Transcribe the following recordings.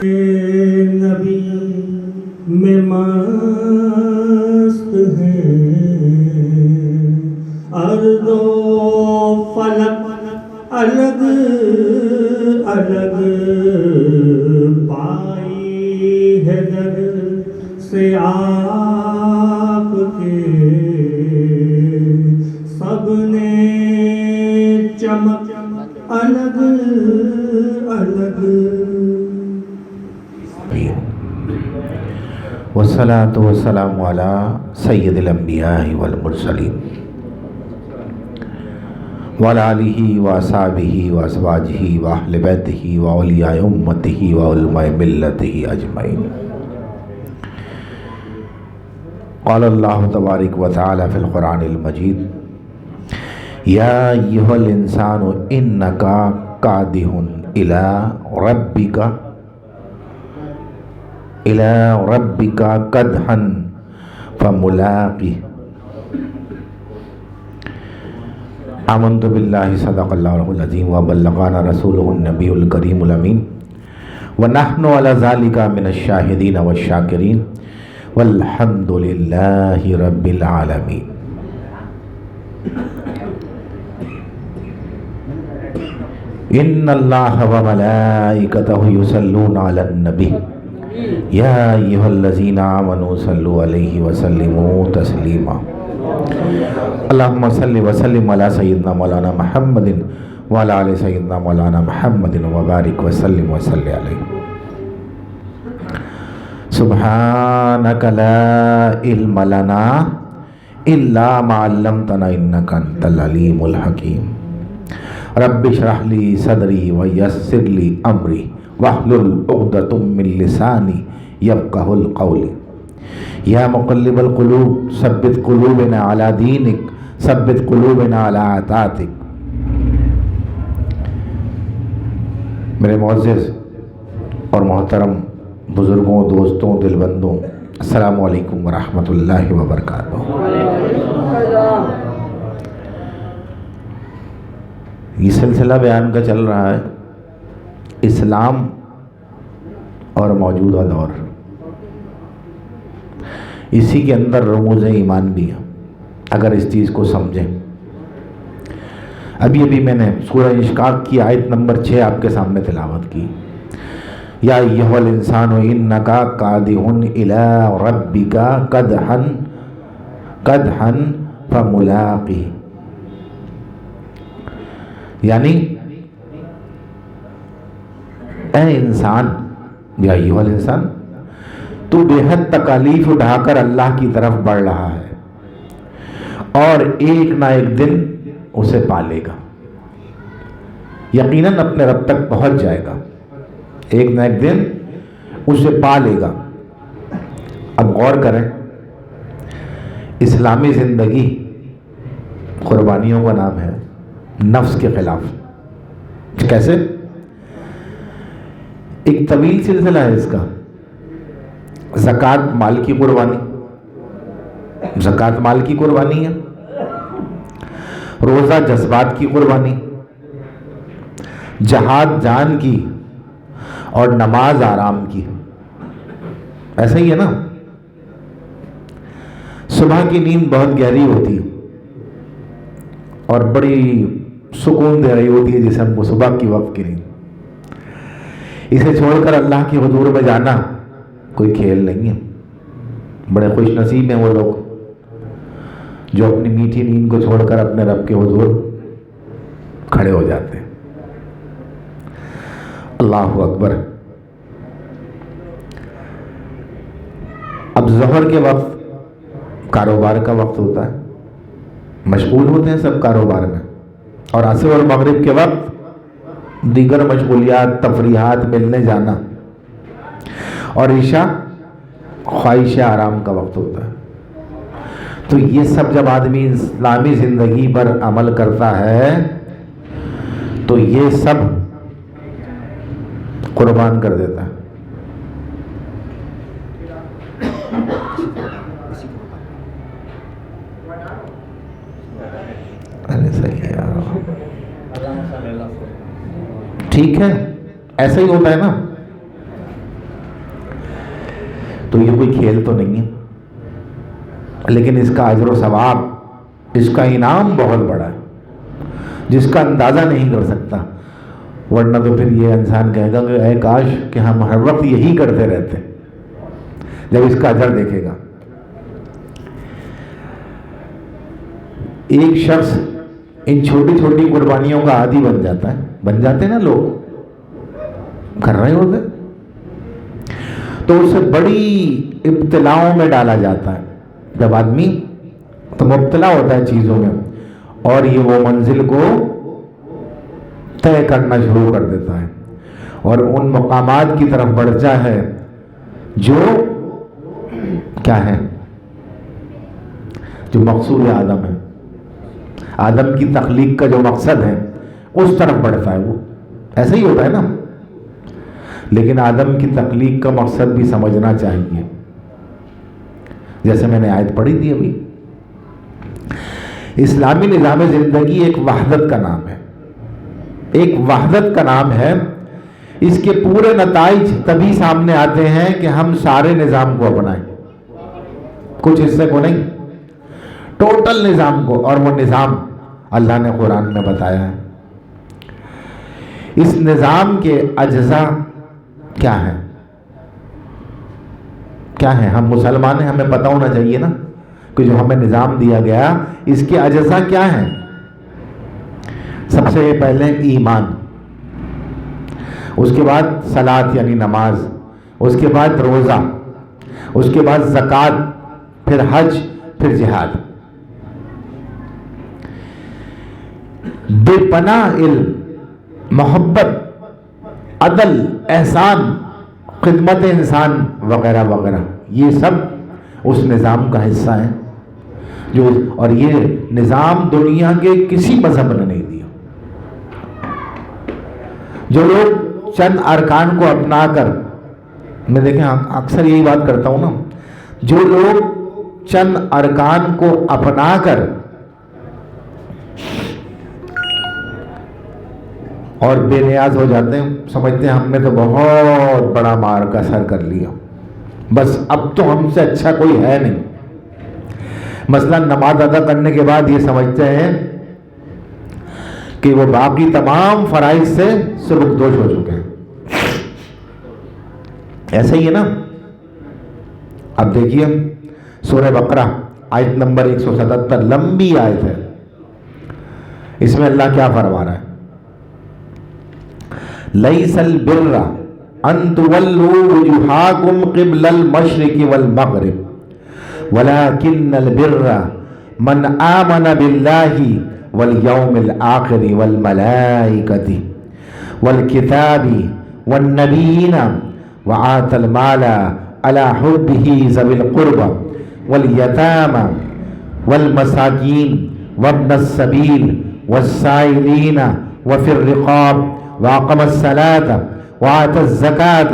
نبی میں مست ہیں، ارض و فلک الگ الگ پائی ہے در سے آپ کے، سب نے چمک الگ الگ۔ والصلاة والسلام على سید الانبیاء والمرسلین وعلى آلہ واصحابہ وازواجہ واہل بیتہ واولیاء امتہ وعلماء ملتہ اجمعین۔ قال اللہ تبارک و تعالی فی القرآن المجید یا ایھا الانسان انک کادح الی ربک کدحا فملاقہ۔ آمنت باللہ صدق اللہ العظیم وبلغنا رسولہ النبی الکریم الامین ونحن علی ذلک من الشاہدین والشاکرین والحمد للہ رب العالمین۔ ان اللہ وملائکتہ یصلون علی النبی یا ایھا الذین آمنوا صلوا علیہ وسلموا تسلیما۔ اللہم صلی وسلم علی سیدنا مولانا محمد وعلی آل سیدنا مولانا محمد وبارک وسلم وصلی علیہ۔ سبحانک لا علم لنا الا ما علمتنا انک انت العلیم الحکیم۔ رب اشرح لی صدری ویسر لی امری واحلل عقدۃ من لسانی یفقہوا القول۔ یا مقلب القلوب ثبت قلوبنا علی دینک ثبت قلوبنا علی طاعتک۔ میرے معزز اور محترم بزرگوں، دوستوں، دلبندوں، السلام علیکم ورحمۃ اللہ وبرکاتہ۔ یہ سلسلہ بیان کا چل رہا ہے اسلام اور موجودہ دور، اسی کے اندر رموز ایمان بھی ہے اگر اس چیز کو سمجھیں۔ ابھی میں نے سورہ انشقاق کی آیت نمبر 6 آپ کے سامنے تلاوت کی، یا ایھا الانسان انک کادح الی ربک کدحا فملاقہ، یعنی اے انسان، یا ایھا الانسان، تو بے حد تکالیف اٹھا کر اللہ کی طرف بڑھ رہا ہے اور ایک نہ ایک دن اسے پالے گا، یقیناً اپنے رب تک پہنچ جائے گا، ایک نہ ایک دن اسے پالے گا۔ اب غور کریں، اسلامی زندگی قربانیوں کا نام ہے، نفس کے خلاف۔ کیسے؟ ایک طویل سلسلہ ہے اس کا۔ زکوٰۃ مال کی قربانی، زکوٰۃ مال کی قربانی ہے، روزہ جذبات کی قربانی، جہاد جان کی، اور نماز آرام کی۔ ایسا ہی ہے نا؟ صبح کی نیند بہت گہری ہوتی ہے اور بڑی سکون دے رہی ہوتی ہے جسم کو، صبح کی وقت کی نیند۔ اسے چھوڑ کر اللہ کے حضور میں جانا کوئی کھیل نہیں ہے۔ بڑے خوش نصیب ہیں وہ لوگ جو اپنی میٹھی نیند کو چھوڑ کر اپنے رب کے حضور کھڑے ہو جاتے ہیں۔ اللہ اکبر۔ اب ظہر کے وقت کاروبار کا وقت ہوتا ہے، مشغول ہوتے ہیں سب کاروبار میں، اور عصر اور مغرب کے وقت دیگر مشغولیات، تفریحات، ملنے جانا، اور عشاء خواہش آرام کا وقت ہوتا ہے۔ تو یہ سب جب آدمی اسلامی زندگی پر عمل کرتا ہے تو یہ سب قربان کر دیتا ہے۔ ٹھیک ہے، ایسا ہی ہوتا ہے نا۔ تو یہ کوئی کھیل تو نہیں ہے، لیکن اس کا اجر و ثواب، اس کا انعام بہت بڑا ہے جس کا اندازہ نہیں کر سکتا. ورنہ تو پھر یہ انسان کہے گا کہ اے کاش کہ ہم ہر وقت یہی کرتے رہتے جب اس کا اجر دیکھے گا. ایک شخص ان چھوٹی چھوٹی قربانیوں کا عادی بن جاتا ہے، بن جاتے ہیں نا لوگ، کر رہے ہوتے تو اسے بڑی ابتلاؤں میں ڈالا جاتا ہے. جب آدمی تو مبتلا ہوتا ہے چیزوں میں، اور یہ وہ منزل کو طے کرنا شروع کر دیتا ہے اور ان مقامات کی طرف بڑھتا ہے جو کیا ہے، جو مقصود آدم ہے، آدم کی تخلیق کا جو مقصد ہے اس طرف بڑھتا ہے. وہ ایسا ہی ہوتا ہے نا. لیکن آدم کی تخلیق کا مقصد بھی سمجھنا چاہیے. جیسے میں نے آیت پڑھی تھی ابھی، اسلامی نظام زندگی ایک وحدت کا نام ہے، ایک وحدت کا نام ہے. اس کے پورے نتائج تبھی سامنے آتے ہیں کہ ہم سارے نظام کو اپنائیں، کچھ حصے کو نہیں، ٹوٹل نظام کو. اور وہ نظام اللہ نے قرآن میں بتایا ہے. اس نظام کے اجزاء کیا ہیں؟ کیا ہیں؟ ہم مسلمان ہیں، ہمیں پتہ ہونا چاہیے نا کہ جو ہمیں نظام دیا گیا اس کے اجزاء کیا ہیں. سب سے پہلے ایمان، اس کے بعد صلاۃ یعنی نماز، اس کے بعد روزہ، اس کے بعد زکوٰۃ، پھر حج، پھر جہاد. بے پناہ علم، محبت، عدل، احسان، خدمت انسان وغیرہ وغیرہ، یہ سب اس نظام کا حصہ ہیں جو، اور یہ نظام دنیا کے کسی مذہب نے نہیں دیا. جو لوگ چند ارکان کو اپنا کر، میں دیکھیں اکثر یہی بات کرتا ہوں نا، جو لوگ چند ارکان کو اپنا کر اور بے نیاز ہو جاتے ہیں، سمجھتے ہیں ہم نے تو بہت بڑا مار کا سر کر لیا، بس اب تو ہم سے اچھا کوئی ہے نہیں. مثلا نماز ادا کرنے کے بعد یہ سمجھتے ہیں کہ وہ باقی تمام فرائض سے سبکدوش ہو چکے ہیں. ایسا ہی ہے نا. اب دیکھیے سورہ بقرہ آیت نمبر 177، لمبی آیت ہے. اس میں اللہ کیا فرما رہا ہے؟ لیس البر ان تولوا وجوہاکم قبل المشرق والمغرب ولکن البر من آمن باللہ والیوم الآخر والملائکۃ والکتاب والنبیین وآتى المال على حبه ذوي القربى واليتامى والمساكين وابن السبيل والسائلين وفي الرقاب وأقام الصلاة وآتى الزكاة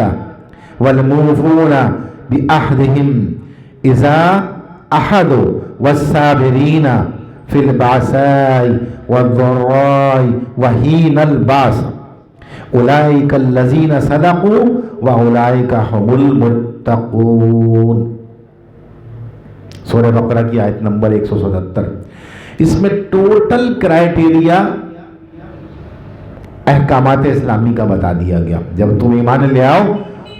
والموفون بعهدهم إذا عاهدوا والصابرين في البأساء والضراء وحين البأس اولئک الذین صدقوا واولئک هم المتقون. سورہ بقرہ کی آیت نمبر 177. اس میں ٹوٹل کرائیٹیریا احکامات اسلامی کا بتا دیا گیا. جب تم ایمان لے آؤ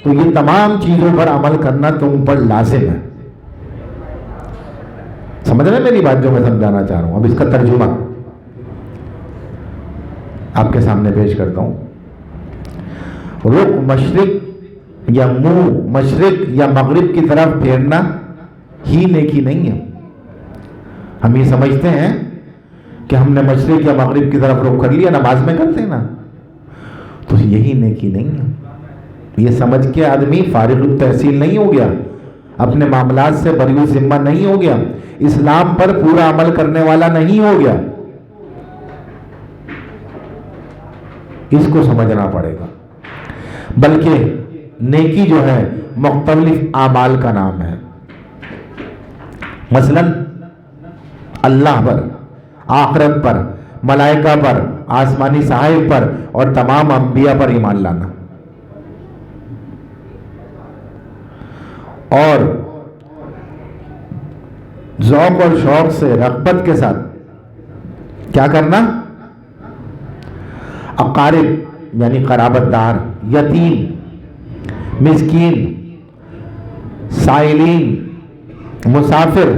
تو یہ تمام چیزوں پر عمل کرنا تم پر لازم ہے. سمجھ رہے میری بات جو میں سمجھانا چاہ رہا ہوں؟ اب اس کا ترجمہ آپ کے سامنے پیش کرتا ہوں. رخ مشرق یا منہ مشرق یا مغرب کی طرف پھیرنا ہی نیکی نہیں ہے. ہم یہ سمجھتے ہیں کہ ہم نے مشرق یا مغرب کی طرف رخ کر لیا، نماز میں کرتے ہیں نا، تو یہی نیکی نہیں ہے. یہ سمجھ کے آدمی فارغ التحصیل نہیں ہو گیا، اپنے معاملات سے بری ذمہ نہیں ہو گیا، اسلام پر پورا عمل کرنے والا نہیں ہو گیا. اس کو سمجھنا پڑے گا. بلکہ نیکی جو ہے مختلف اعمال کا نام ہے. مثلا اللہ پر، آخرت پر، ملائکہ پر، آسمانی صحائف پر اور تمام انبیاء پر ایمان لانا. اور ذوق اور شوق سے رغبت کے ساتھ کیا کرنا؟ اقارب یعنی قرابت دار، یتیم، مسکین، سائلین، مسافر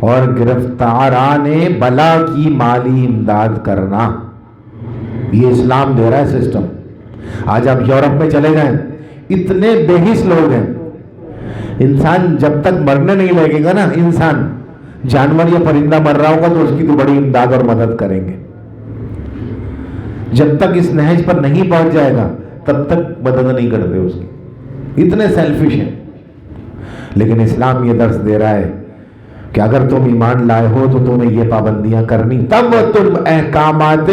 اور گرفتاران بلا کی مالی امداد کرنا. یہ اسلام دے رہا ہے سسٹم. آج آپ یورپ میں چلے گئے، اتنے بے حس لوگ ہیں. انسان جب تک مرنے نہیں لگے گا نا، انسان جانور یا پرندہ مر رہا ہوگا تو اس کی تو بڑی امداد اور مدد کریں گے. جب تک اس نہج پر نہیں پہنچ جائے گا تب تک مدد نہیں کرتے اس کی. اتنے سیلفش ہیں. لیکن اسلام یہ درس دے رہا ہے کہ اگر تم ایمان لائے ہو تو تمہیں یہ پابندیاں کرنی، تب تم احکامات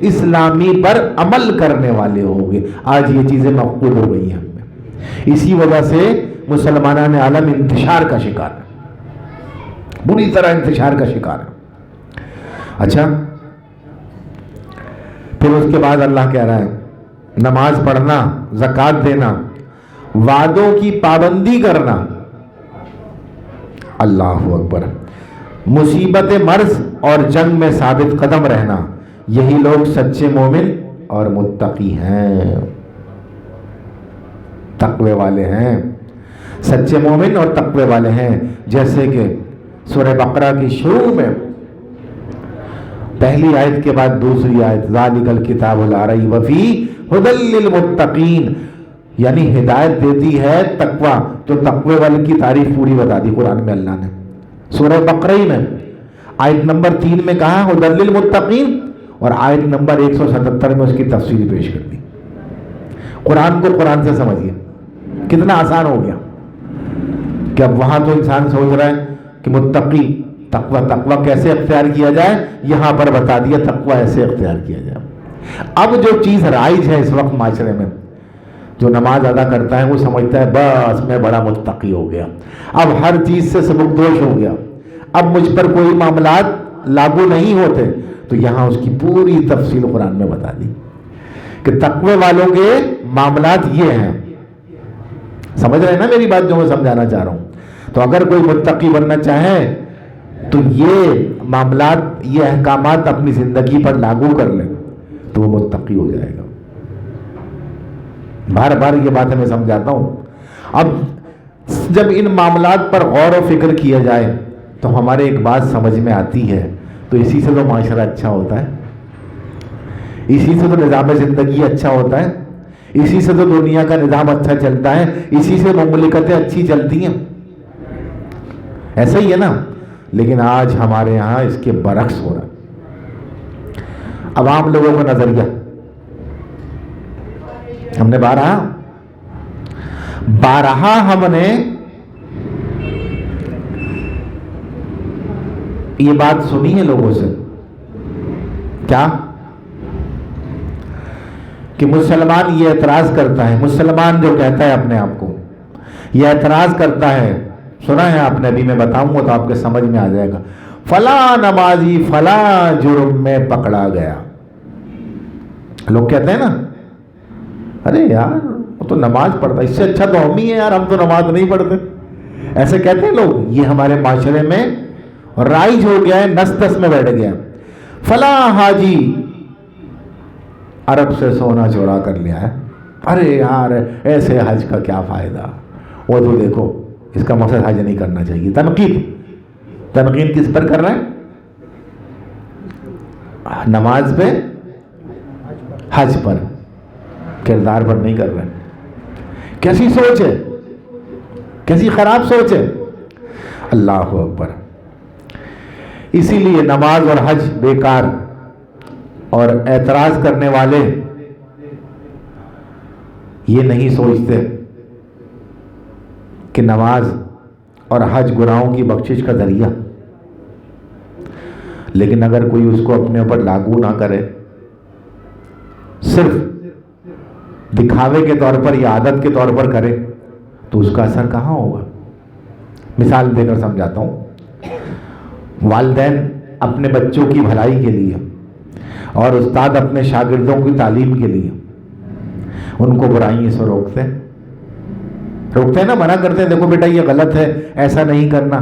اسلامی پر عمل کرنے والے ہوگے. آج یہ چیزیں مفقود ہو گئی ہیں ہم میں. اسی وجہ سے مسلمانان عالم انتشار کا شکار ہے، بری طرح انتشار کا شکار ہے. اچھا، پھر اس کے بعد اللہ کہہ رہا ہے نماز پڑھنا، زکوٰۃ دینا، وعدوں کی پابندی کرنا. اللہ اکبر. مصیبت مرض اور جنگ میں ثابت قدم رہنا، یہی لوگ سچے مومن اور متقی ہیں، تقوی والے ہیں. سچے مومن اور تقوی والے ہیں. جیسے کہ سورہ بقرہ کی شروع میں پہلی آیت کے بعد دوسری آیت، ذالک الکتاب لا ریب فیہ ھدی للمتقین، یعنی ہدایت دیتی ہے تقوی. تو تقوی والے کی تعریف پوری بتا دی قرآن میں اللہ نے. سورہ بقرہ میں آیت نمبر 3 میں کہا ھدی للمتقین، اور آیت نمبر 177 میں اس کی تفصیل پیش کر دی. قرآن کو قرآن سے سمجھیے، کتنا آسان ہو گیا کہ اب وہاں تو انسان سوچ رہا ہے کہ متقی، تقوی کیسے اختیار کیا جائے، یہاں پر بتا دیا تقوی ایسے اختیار کیا جائے. اب جو چیز رائج ہے اس وقت معاشرے میں، جو نماز ادا کرتا ہے وہ سمجھتا ہے بس میں بڑا متقی ہو گیا، اب ہر چیز سے سبکدوش ہو گیا، اب مجھ پر کوئی معاملات لاگو نہیں ہوتے. تو یہاں اس کی پوری تفصیل قرآن میں بتا دی کہ تقوی والوں کے معاملات یہ ہیں. سمجھ رہے ہیں نا میری بات جو میں سمجھانا چاہ رہا ہوں؟ تو اگر کوئی متقی بننا چاہے تو یہ معاملات، یہ احکامات اپنی زندگی پر لاگو کر لے تو وہ متقی ہو جائے گا. بار بار یہ باتیں میں سمجھاتا ہوں. اب جب ان معاملات پر غور و فکر کیا جائے تو ہمارے ایک بات سمجھ میں آتی ہے، تو اسی سے تو معاشرہ اچھا ہوتا ہے، اسی سے تو نظام زندگی اچھا ہوتا ہے، اسی سے تو دنیا کا نظام اچھا چلتا ہے، اسی سے مملکتیں اچھی چلتی ہیں. ایسا ہی ہے نا. لیکن آج ہمارے یہاں اس کے برعکس ہو رہا ہے. عوام لوگوں کا نظریہ، ہم نے بارہا ہم نے یہ بات سنی ہے لوگوں سے، کیا کہ مسلمان یہ اعتراض کرتا ہے، مسلمان جو کہتا ہے اپنے آپ کو یہ اعتراض کرتا ہے. سنا ہے آپ نے؟ ابھی میں بتاؤں گا تو آپ کے سمجھ میں آ جائے گا. فلاں نمازی فلاں جرم میں پکڑا گیا. لوگ کہتے ہیں نا، ارے یار وہ تو نماز پڑھتا، اس سے اچھا تو ہم ہی ہیں یار، ہم تو نماز نہیں پڑھتے. ایسے کہتے ہیں لوگ. یہ ہمارے معاشرے میں رائج ہو گیا ہے، نس تس میں بیٹھ گیا. فلاں حاجی عرب سے سونا چورا کر لیا ہے، ارے یار ایسے حج کا کیا فائدہ، وہ تو دیکھو اس کا مقصد حج نہیں کرنا چاہیے. تنقید کس پر کر رہے ہیں؟ نماز پہ، حج پر، کردار پر نہیں کر رہے. کیسی سوچ ہے، کیسی خراب سوچ ہے. اللہ اکبر. اسی لیے نماز اور حج بیکار. اور اعتراض کرنے والے یہ نہیں سوچتے کہ نماز اور حج گناہوں کی بخشش کا ذریعہ. لیکن اگر کوئی اس کو اپنے اوپر لاگو نہ کرے، صرف دکھاوے کے طور پر یا عادت کے طور پر کرے، تو اس کا اثر کہاں ہوگا؟ مثال دے کر سمجھاتا ہوں. والدین اپنے بچوں کی بھلائی کے لیے اور استاد اپنے شاگردوں کی تعلیم کے لیے ان کو برائیوں سے روکتے ہیں. روکتے ہیں نا, منع کرتے ہیں, دیکھو بیٹا یہ غلط ہے, ایسا نہیں کرنا.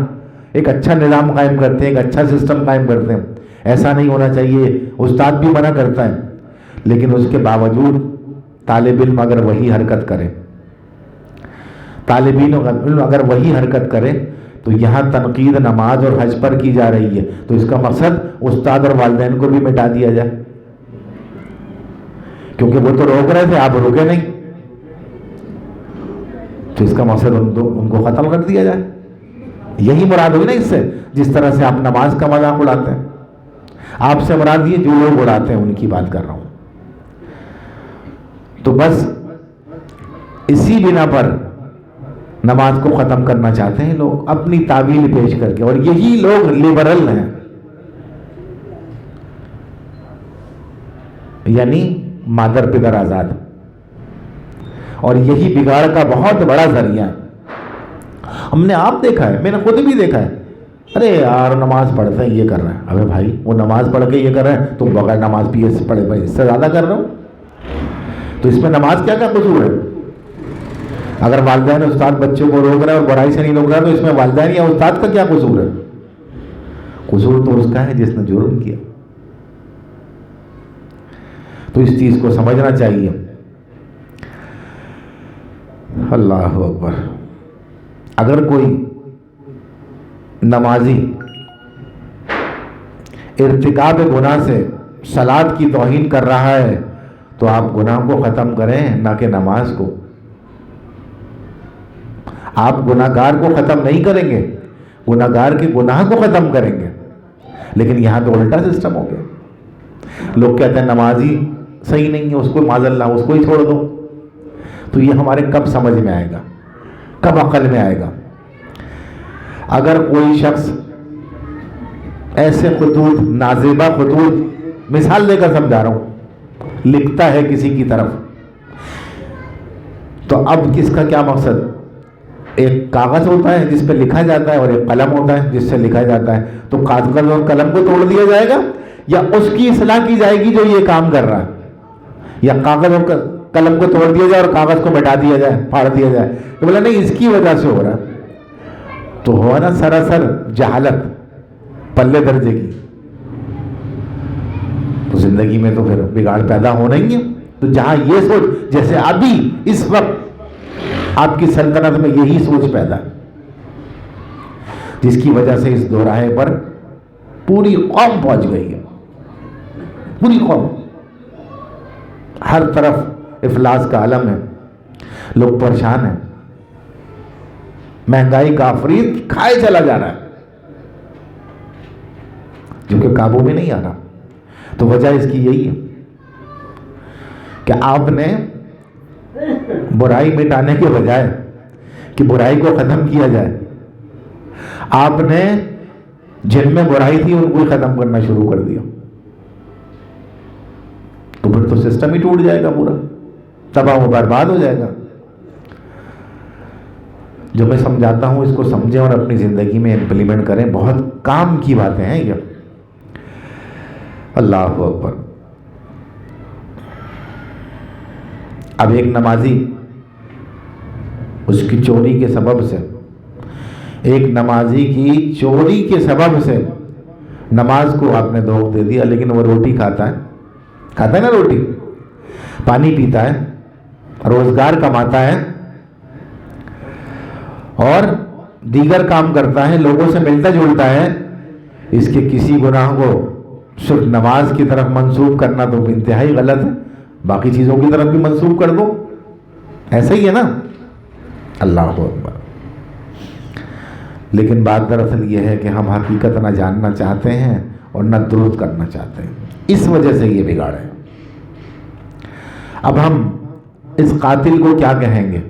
ایک اچھا نظام قائم کرتے ہیں, ایک اچھا سسٹم قائم کرتے ہیں, ایسا نہیں ہونا چاہیے, استاد بھی منع کرتا ہے. لیکن اس کے باوجود طالب علم اگر وہی حرکت کرے, طالب علم اگر وہی حرکت کرے, تو یہاں تنقید نماز اور حج پر کی جا رہی ہے, تو اس کا مقصد استاد اور والدین کو بھی مٹا دیا جائے, کیونکہ وہ تو روک رہے تھے, آپ روکے نہیں, تو اس کا مقصد ان کو ختم کر دیا جائے. یہی مراد ہوئی نا اس سے, جس طرح سے آپ نماز کا مذاق اڑاتے ہیں. آپ سے مراد یہ جو لوگ اڑاتے ہیں ان کی بات کر رہا ہوں. تو بس اسی بنا پر نماز کو ختم کرنا چاہتے ہیں لوگ اپنی تعویل پیش کر کے, اور یہی لوگ لبرل ہیں, یعنی مادر پدر آزاد, اور یہی بگاڑ کا بہت بڑا ذریعہ ہے. ہم نے آپ دیکھا ہے, میں نے خود بھی دیکھا ہے, ارے یار نماز پڑھتے ہیں یہ کر رہے ہیں. ابے بھائی وہ نماز پڑھ کے یہ کر رہے ہیں, تم بغیر نماز پیے پڑھے اس سے زیادہ کر رہے ہو, تو اس میں نماز کیا قصور ہے؟ اگر والدین استاد بچوں کو روک رہے ہیں اور برائی سے نہیں روک رہا, تو اس میں والدین یا استاد کا کیا قصور ہے؟ قصور تو اس کا ہے جس نے جرم کیا. تو اس چیز کو سمجھنا چاہیے. اللہ اکبر. اگر کوئی نمازی ارتکاب گناہ سے صلاۃ کی توہین کر رہا ہے, تو آپ گناہ کو ختم کریں, نہ کہ نماز کو. آپ گناہ گار کو ختم نہیں کریں گے, گناہ گار کے گناہ کو ختم کریں گے. لیکن یہاں تو الٹا سسٹم ہو گیا. لوگ کہتے ہیں نمازی صحیح نہیں ہے, اس کو معاذ اللہ اس کو ہی چھوڑ دو. تو یہ ہمارے کب سمجھ میں آئے گا, کب عقل میں آئے گا؟ اگر کوئی شخص ایسے خطوط, نازیبہ خطوط, مثال دے کر سمجھا رہا ہوں, لکھتا ہے کسی کی طرف, تو اب کس کا کیا مقصد؟ ایک کاغذ ہوتا ہے جس پہ لکھا جاتا ہے, اور ایک قلم ہوتا ہے جس سے لکھا جاتا ہے. تو کاغذ اور قلم کو توڑ دیا جائے گا, یا اس کی اصلاح کی جائے گی جو یہ کام کر رہا ہے؟ یا کاغذ اور قلم کو توڑ دیا جائے اور کاغذ کو مٹا دیا جائے, پھاڑ دیا جائے؟ تو بولا نہیں, اس کی وجہ سے ہو رہا ہے. تو ہوا نا سراسر جہالت پلے درجے کی. تو زندگی میں تو پھر بگاڑ پیدا ہونا ہی ہے. تو جہاں یہ سوچ, جیسے ابھی اس وقت آپ کی سلطنت میں یہی سوچ پیدا ہے, جس کی وجہ سے اس دوراہے پر پوری قوم پہنچ گئی ہے. پوری قوم, ہر طرف افلاس کا عالم ہے, لوگ پریشان ہیں, مہنگائی کا افریت کھائے چلا جا رہا ہے, جو کہ قابو میں نہیں آ رہا. تو وجہ اس کی یہی ہے کہ آپ نے برائی مٹانے کے بجائے کہ برائی کو ختم کیا جائے, آپ نے جن میں برائی تھی ان کو ہی ختم کرنا شروع کر دیا. تو پھر تو سسٹم ہی ٹوٹ جائے گا, پورا تباہ و برباد ہو جائے گا. جو میں سمجھاتا ہوں اس کو سمجھیں اور اپنی زندگی میں امپلیمنٹ کریں. بہت کام کی باتیں ہیں یہ. اللہ اکبر. اب ایک نمازی, اس کی چوری کے سبب سے, ایک نمازی کی چوری کے سبب سے نماز کو آپ نے دھوکہ دے دیا, لیکن وہ روٹی کھاتا ہے نا, روٹی, پانی پیتا ہے, روزگار کماتا ہے, اور دیگر کام کرتا ہے, لوگوں سے ملتا جلتا ہے. اس کے کسی گناہ کو صرف نماز کی طرف منسوب کرنا تو انتہائی غلط ہے. باقی چیزوں کی طرف بھی منسوب کر دو, ایسا ہی ہے نا. اللہ اکبر. لیکن بات دراصل یہ ہے کہ ہم حقیقت نہ جاننا چاہتے ہیں اور نہ درست کرنا چاہتے ہیں, اس وجہ سے یہ بگاڑ ہے. اب ہم اس قاتل کو کیا کہیں گے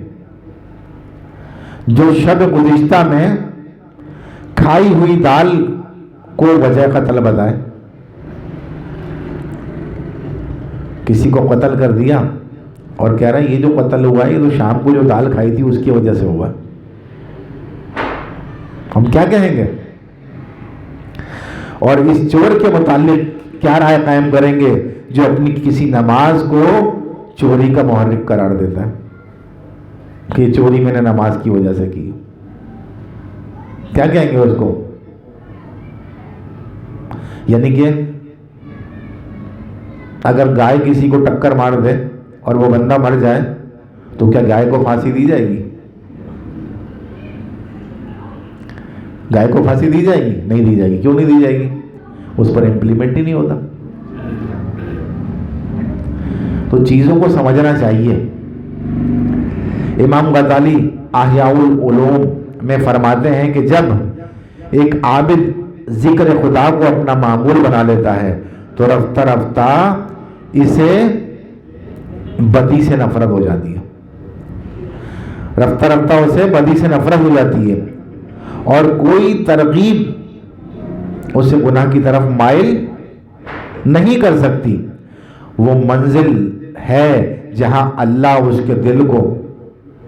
جو شب گزشتہ میں کھائی ہوئی دال کو وجہ قتل بتائے؟ کسی کو قتل کر دیا اور کہہ رہا ہے یہ جو قتل ہوا ہے یہ تو شام کو جو دال کھائی تھی اس کی وجہ سے ہوا. ہم کیا کہیں گے؟ اور اس چور کے متعلق کیا رائے قائم کریں گے جو اپنی کسی نماز کو چوری کا محرک قرار دیتا ہے؟ کہ چوری میں نے نماز کی وجہ سے کی، کیا کہیں گے اس کو؟ یعنی کہ اگر گائے کسی کو ٹکر مار دے اور وہ بندہ مر جائے تو کیا گائے کو پھانسی دی جائے گی؟ گائے کو پھانسی دی جائے گی؟ نہیں دی جائے گی۔ کیوں نہیں دی جائے گی؟ اس پر امپلیمنٹ ہی نہیں ہوتا۔ تو چیزوں کو سمجھنا چاہیے۔ امام غزالی احیاء العلوم میں فرماتے ہیں کہ جب ایک عابد ذکر خدا کو اپنا معمول بنا لیتا ہے تو رفتہ رفتہ اسے بدی سے نفرت ہو جاتی ہے، رفتہ رفتہ اسے بدی سے نفرت ہو جاتی ہے، اور کوئی ترغیب اسے گناہ کی طرف مائل نہیں کر سکتی۔ وہ منزل ہے جہاں اللہ اس کے دل کو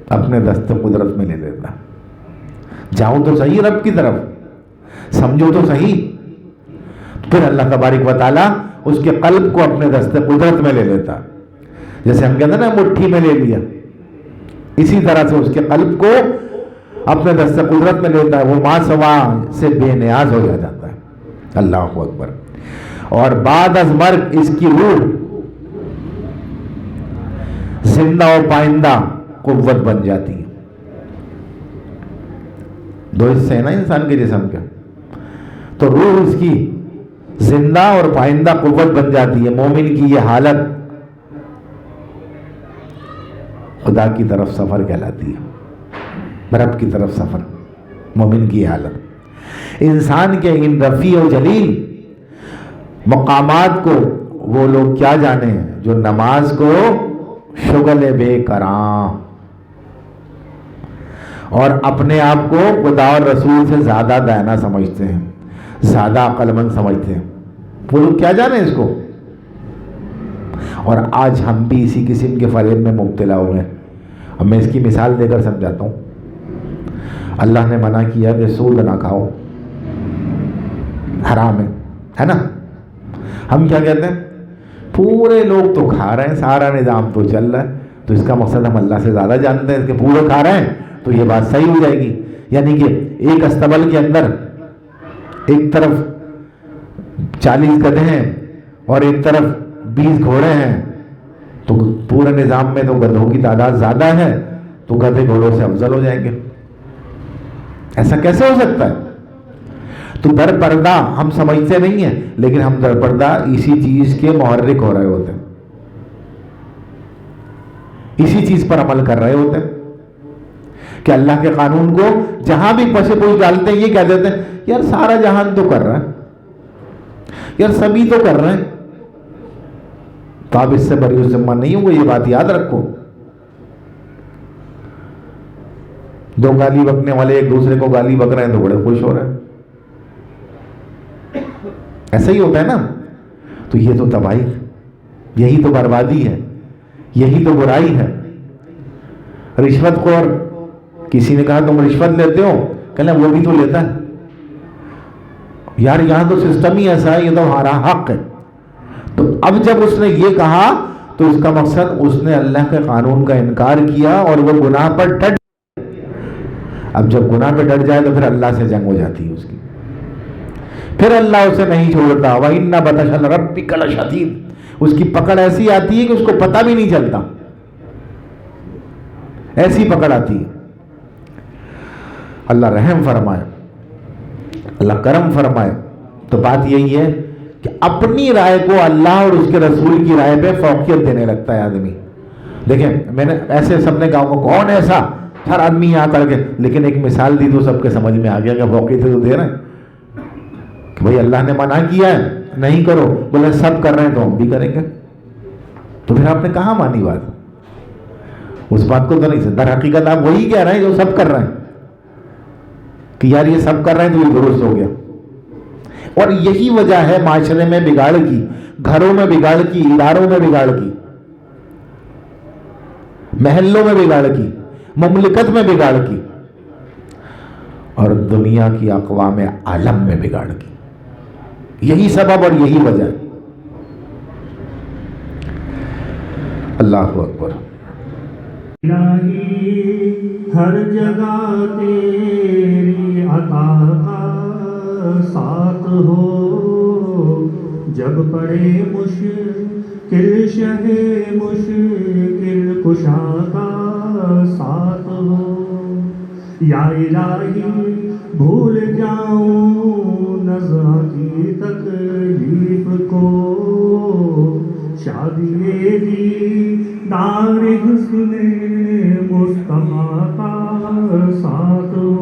اپنے دست قدرت میں لے لیتا ہے۔ جاؤ تو صحیح رب کی طرف، سمجھو تو صحیح، پھر اللہ تبارک و تعالیٰ اس کے قلب کو اپنے دست قدرت میں لے لیتا۔ جیسے ہم کہتے ہیں نا مٹھی میں لے لیا، اسی طرح سے اس کے قلب کو اپنے دست قدرت میں لیتا ہے، وہ ماں سوا سے بے نیاز ہو جاتا ہے۔ اللہ اکبر۔ اور بعد از مرگ اس کی روح زندہ و پائندہ قوت بن جاتی ہے۔ دو حصے ہیں نا انسان کے جسم کے، تو روح اس کی زندہ اور پائندہ قوت بن جاتی ہے۔ مومن کی یہ حالت خدا کی طرف سفر کہلاتی ہے، رب کی طرف سفر، مومن کی یہ حالت۔ انسان کے ان رفیع و جلیل مقامات کو وہ لوگ کیا جانے ہیں جو نماز کو شغل بے کراں اور اپنے آپ کو خدا اور رسول سے زیادہ دانا سمجھتے ہیں، زیادہ عقل مند سمجھتے ہیں، وہ لوگ کیا جانے اس کو۔ اور آج ہم بھی اسی قسم کے فریب میں مبتلا ہوئے ہیں۔ اب میں اس کی مثال دے کر سمجھاتا ہوں۔ اللہ نے منع کیا کہ سود نہ کھاؤ، حرام ہے نا؟ ہم کیا کہتے ہیں؟ پورے لوگ تو کھا رہے ہیں، سارا نظام تو چل رہا ہے، تو اس کا مقصد ہم اللہ سے زیادہ جانتے ہیں، اس کے پورے کھا رہے ہیں تو یہ بات صحیح ہو جائے گی۔ یعنی کہ ایک استبل کے اندر ایک طرف 40 گدھے ہیں اور ایک طرف 20 گھوڑے ہیں، تو پورے نظام میں تو گدھوں کی تعداد زیادہ ہے تو گدھے گھوڑوں سے افضل ہو جائیں گے۔ ایسا کیسے ہو سکتا ہے؟ تو در پردہ ہم سمجھتے نہیں ہیں، لیکن ہم در پردہ اسی چیز کے محرک ہو رہے ہوتے ہیں، اسی چیز پر عمل کر رہے ہوتے ہیں کہ اللہ کے قانون کو جہاں بھی پسے پوچھ ڈالتے ہیں، یہ کہہ دیتے ہیں یار سارا جہان تو کر رہا ہے، یار سبھی تو کر رہے ہیں، تو آپ اس سے بری ذمہ نہیں ہوں گے، یہ بات یاد رکھو۔ دو گالی بکنے والے ایک دوسرے کو گالی بک رہے ہیں تو بڑے خوش ہو رہے ہیں، ایسا ہی ہوتا ہے نا؟ تو یہ تو تباہی، یہی تو بربادی ہے، یہی تو برائی ہے۔ رشوت خور، کسی نے کہا تم رشوت لیتے ہو، کہنا وہ بھی تو لیتا ہے، یار یہاں تو سسٹم ہی ایسا ہے، یہ تو ہمارا حق ہے۔ تو اب جب اس نے یہ کہا تو اس کا مقصد اس نے اللہ کے قانون کا انکار کیا اور وہ گناہ پر ڈٹ۔ اب جب گناہ پہ ڈٹ جائے تو پھر اللہ سے جنگ ہو جاتی ہے اس کی، پھر اللہ اسے نہیں چھوڑتا۔ وَإِنَّ بَطْشَ رَبِّكَ لَشَدِيدٌ، اس کی پکڑ ایسی آتی ہے کہ اس کو پتہ بھی نہیں چلتا، ایسی پکڑ آتی ہے۔ اللہ رحم فرمائے، اللہ کرم فرمائے۔ تو بات یہی ہے کہ اپنی رائے کو اللہ اور اس کے رسول کی رائے پہ فوقیت دینے لگتا ہے آدمی۔ دیکھیں میں نے ایسے سب نے کہا کون ایسا، ہر آدمی یہاں کر کے، لیکن ایک مثال دی تو سب کے سمجھ میں آ گیا کہ فوقیت تو دے رہے ہیں کہ بھائی اللہ نے منع کیا ہے نہیں کرو، بولے سب کر رہے ہیں تو ہم بھی کریں گے، تو پھر آپ نے کہاں مانی بات؟ اس بات کو تو نہیں، در حقیقت آپ وہی کہہ رہے ہیں جو سب کر رہے ہیں کہ یار یہ سب کر رہے ہیں تو یہ درست ہو گیا۔ اور یہی وجہ ہے معاشرے میں بگاڑ کی، گھروں میں بگاڑ کی، اداروں میں بگاڑ کی، محلوں میں بگاڑ کی، مملکت میں بگاڑ کی، اور دنیا کی اقوام عالم میں بگاڑ کی۔ یہی سبب اور یہی وجہ ہے۔ اللہ اکبر۔ الہی ہر جگہ تیری عطا کا ساتھ ہو، جب پڑے مشکل شہ مشکل کشا کا ساتھ ہو، یا الہی بھول جاؤں نزع کی تکلیف کو، شادی دیدار حسن مصطفیٰ کا ساتھ ہو۔